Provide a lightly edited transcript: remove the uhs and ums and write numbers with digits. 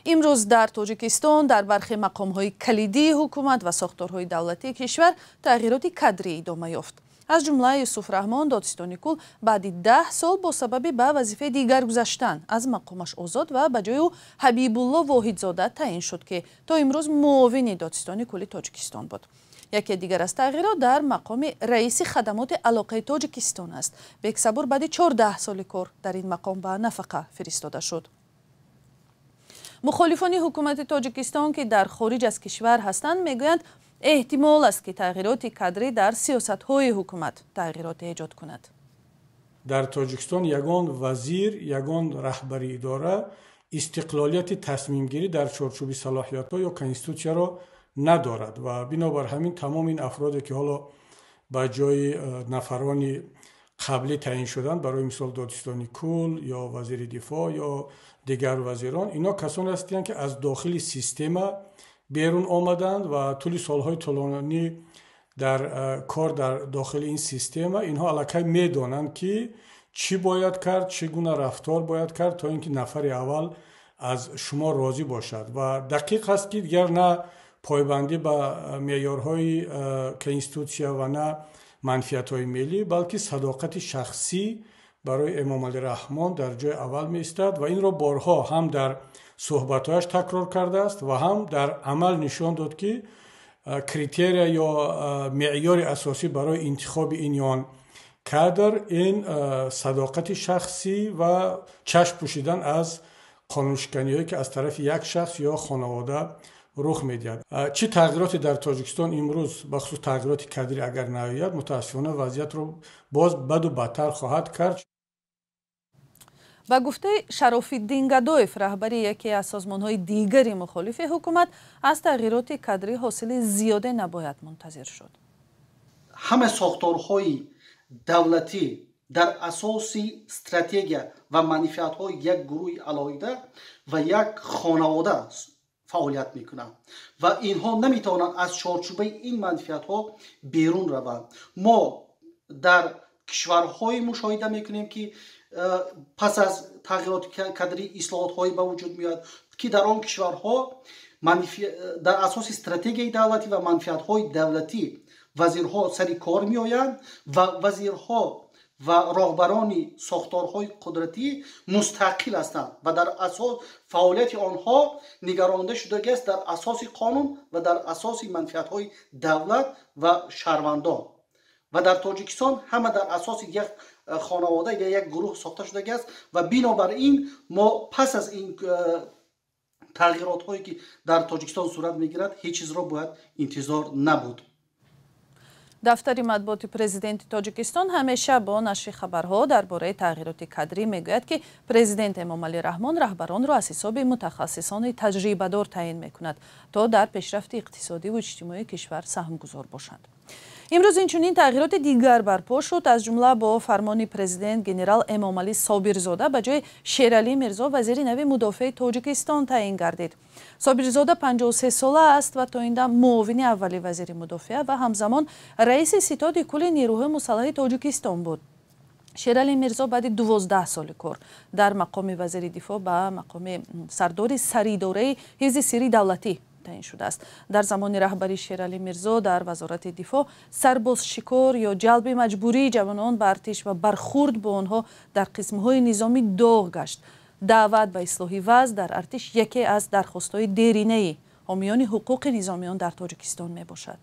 امروز در تاجیکستان در برخی مقام‌های کلیدی حکومت و ساختارهای دولتی کشور تغییرات کادری ادامه یافت. از جمله یوسف رحمان دادستانی کل بعد 10 سال با سبب به وظیفه دیگر گذشتن از مقامش آزاد و به جای او حبیب الله واحدزاده تعیین شد که تا امروز معاون دادستانی کل تاجیکستان بود. یکی دیگر از تغییرات در مقام رئیس خدمات علاقه تاجیکستان است. بکسابور بعد 14 سال کار در این مقام به نفقه فرستاده شد. مخالفان حکومت تاجیکستان که در خارج از کشور هستند میگویند احتمال است که تغییرات کادری در سیاست‌های حکومت تغییرات ایجاد کند. در تاجیکستان یگان وزیر، یگان رهبری اداره استقلالیت تصمیم گیری در چارچوب صلاحیت‌ها یا کنستیتوسیون را ندارد و بنابر همین تمام این افرادی که حالا با جای نفرانی قبلی تعیین شدند، برای مثال دادستانی کل یا وزیر دفاع یا دیگر وزیران، اینا کسانی هستند که از داخل سیستم بیرون آمدند و طول سالهای طولانی در کار در داخل این سیستم اینها الکی میدانند که چی باید کرد، چگونه رفتار باید کرد تا اینکه نفر اول از شما راضی باشد و دقیق است که دیگر نه پایبندی به معیارهای کنستیتوسیون و نه منفعت‌های ملی، بلکه صداقت شخصی برای امام علی رحمان در جای اول می‌ایستد و این را بارها هم در صحبت‌هایش تکرار کرده است و هم در عمل نشان داد که کریتریا یا معیار اساسی برای انتخاب این یان کادر این صداقت شخصی و چشم پوشیدن از قانونشکنی‌هایی که از طرف یک شخص یا خانواده رخ می‌دهد. چه تغییراتی در تاجیکستان امروز بخصوص تغییرات کادری اگر نیاید متأسفانه وضعیت رو باز بد و بدتر خواهد کرد. و گفته شراف‌الدین گدایف رهبری یکی از سازمان‌های دیگری مخالف حکومت از تغییرات کادری حاصل زیاده نباید منتظر شد. همه ساختارهای دولتی در اساس استراتژی و منافعت‌های یک گروه علاهیده و یک خانواده فعالیت میکنند و اینها نمیتوانند از چارچوبه این منافعت‌ها بیرون روند. ما در کشورهای مشاهده میکنیم که پس از تغییرات کادری اصلاحات‌هایی به وجود میاد که در آن کشورها در اساس استراتژی دولتی و منافعت‌های دولتی وزیرها سر کار میآیند و وزیرها و راهبران ساختارهای قدرتی مستقل هستند و در اساس فعالیت آنها نگرانده شده است در اساس قانون و در اساس منافعت‌های دولت و شهروندان و در تاجیکستان همه در اساس یک خانواده یا یک گروه ساخته شده است و بنابراین ما پس از این تغییرات هایی که در تاجیکستان صورت میگیرد هیچ چیز را باید انتظار نبود. دفتر مطبوعات پرزیدنت تاجیکستان همیشه با نشر خبرها درباره تغییرات کادری میگوید که پرزیدنت امام علی رحمان رهبران را از حساب متخصصان تجربه دار تعیین میکند تا در پیشرفت اقتصادی و اجتماعی کشور سهمگذار باشند. امروز اینچنین تغییرات دیگر برپا شد، از جمله با فرمان پرزیدنت گنرال امام علی صابرزاده به جای شیرعلی میرزا وزیر نو مدافع تاجیکستان تعیین گردید. صابرزاده 53 ساله است و تا این دم معاون اول وزیر مدافع و همزمان رئیس ستاد کل نیروهای مسلح تاجیکستان بود. شیرعلی میرزا بعد 12 سال کار در مقام وزیر دفاع به مقام سردار سریداره حفظ سری دولتی تعیین شده است. در زمان رهبری شیرعلی میرزا در وزارت دفاع سرباز شکار یا جلب مجبوری جوانان به ارتش و برخورد با آنها در قسم‌های نظامی داغ گشت. دعوت به اصلاح وضع در ارتش یکی از درخواست‌های دیرینه حامیان حقوق نظامیان در تاجیکستان می باشد.